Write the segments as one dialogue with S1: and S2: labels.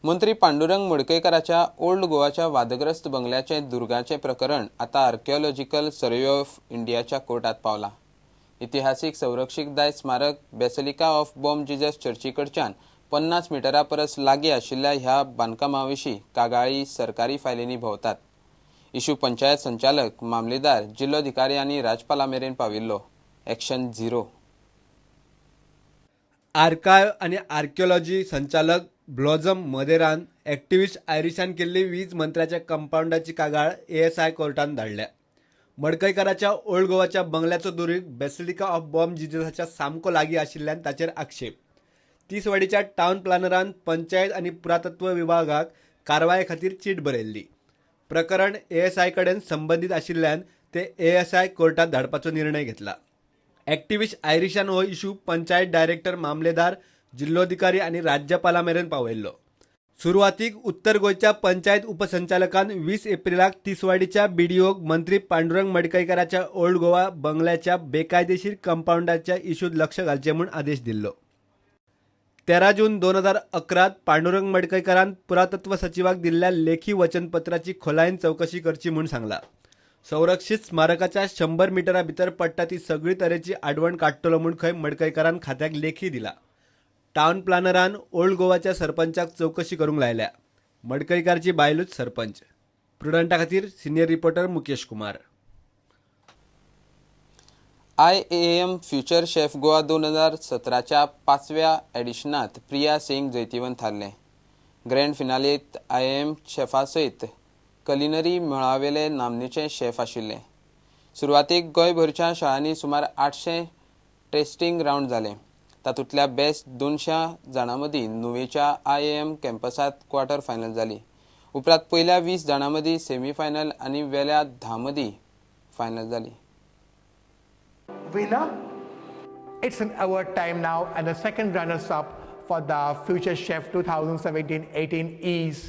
S1: मंत्री पांडुरंग मडकईकराच्या ओल्ड गोवाच्या वादग्रस्त बंगल्याचे दुर्गाचे प्रकरण आता आर्किओलॉजिकल सर्वे ऑफ इंडियाच्या कोर्टात पावला। इतिहासीक संरक्षित दायज स्मारक बेसिलिका ऑफ बॉम जीजस चर्चीकडच्यान 50 मिटरा परस लागीं आशिल्ल्या ह्या बांदकामाविशीं कागाळी सरकारी फायलींनी भोंवतात। इशू पंचायत संचालक, मामलेदार, जिल्लोधिकारी आनी राज्यपाला मेरेन पाविल्लो। एक्शन 0।
S2: आर्कायव आणि आर्किओलॉजी संचालक ब्लॉझम मदेरान एक्टिव्हिस्ट आयरिशान केल्ली वीज मंत्र्याच्या कंपाऊंडाची कागाळ ASI कोर्टान धाडल्या। मडकईकराच्या ओल्ड गोवाच्या बंगल्याचो दुरीग बेसिलिका ऑफ बॉम जिजसाच्या सामको लागीं आशिल्ल्यान ताचेर आक्षेप। तिसवाडीच्या टाउन प्लॅनरान पंचायत आणि पुरातत्व विभागाक कारवाये खातीर चीट बरयल्ली। प्रकरण ASI कडेन संबंधित आशिल्ल्यान ते ASI कोर्टात धाडपाचो निर्णय घेतला। एक्टिव्हिस्ट आयरिशान हो इशू पंचायत डायरेक्टर, मामलेदार, जिल्लोधिकारी आणि राज्यपाला मेरेन पावयल्लो। सुरवातीक उत्तर गोंयच्या पंचायत उपसंचालकान 20 एप्रिलाक तिसवाडीच्या BDOक मंत्री पांडुरंग मडकईकराच्या ओल्ड गोवा बंगल्याच्या बेकायदेशीर कंपाऊंडाच्या इशूत लक्ष घालचे म्हूण आदेश दिल्लो। 13 जून 2011 पांडुरंग मडकईकरान पुरातत्व सचिवाक दिल्ल्या लेखी वचनपत्राची खोलायेन चौकशी करची म्हूण सांगला। संरक्षित स्मारकाच्या 100 मिटरा भितर पडटा ती सगळी तरेची आडवण काडटलो म्हूण खंय मडकईकरान खात्याक लेखी दिला। टाउन प्लॅनरान ओल्ड गोवाच्या सरपंचाक चौकशी करूंक लायल्या। मडकईकरची बायलूच सरपंच। प्रुडंटा खातीर senior reporter Mukesh Kumar.
S1: IAM future chef Goa 2017च्या 5व्या एडिशनात प्रिया सिंग जैतिवंत थारले। ग्रँड फिनालेंत IAM शेफा सयत कलिनरी मेळावेले नामनेचे शेफ आशिल्ले। सुरवातीक गोंयभरच्या शाळांनी सुमार 800 टेस्टिंग राउंड जाले। तातूंतल्या बेस्ट 200 जाणां मदीं नुवेच्या IAM कॅम्पसांत क्वार्टर फायनल जाली। उपरांत पयल्या 20 जाणां मदीं सेमी फायनल आनी वेल्या 10 मदीं फायनल जाली।
S3: Winner? It's an award time now, and the second runners-up for the Future Chef 2017-18 is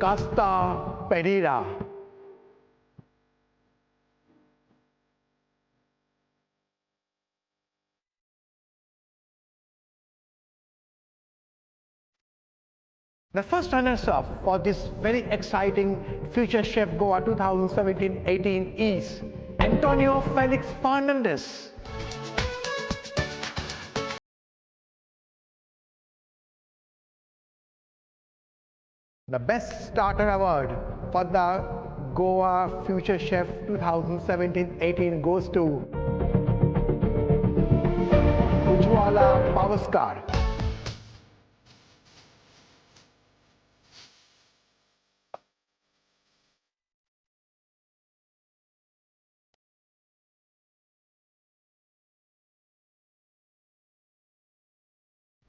S3: Costa Pereira. The first runners-up for this very exciting Future Chef Goa 2017-18 is Antonio Felix Fernandez. The Best Starter Award for the Goa Future Chef 2017-18 goes to Ujwala Pavaskar.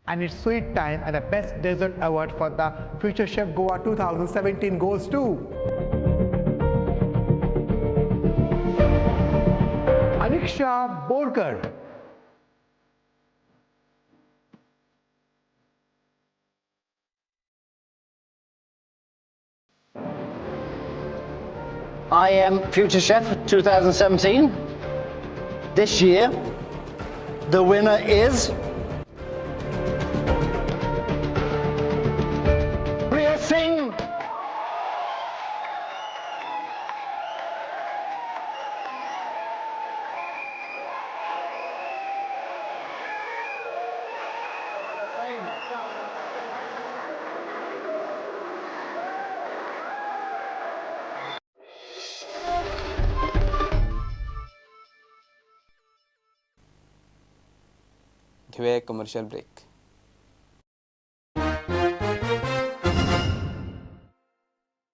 S3: And it's sweet time, and the Best Dessert Award for the Future Chef Goa 2017 goes to Aniksha Borkar.
S4: I am Future Chef 2017. This year, the winner is Priya Singh.
S1: घेऊया एक commercial break.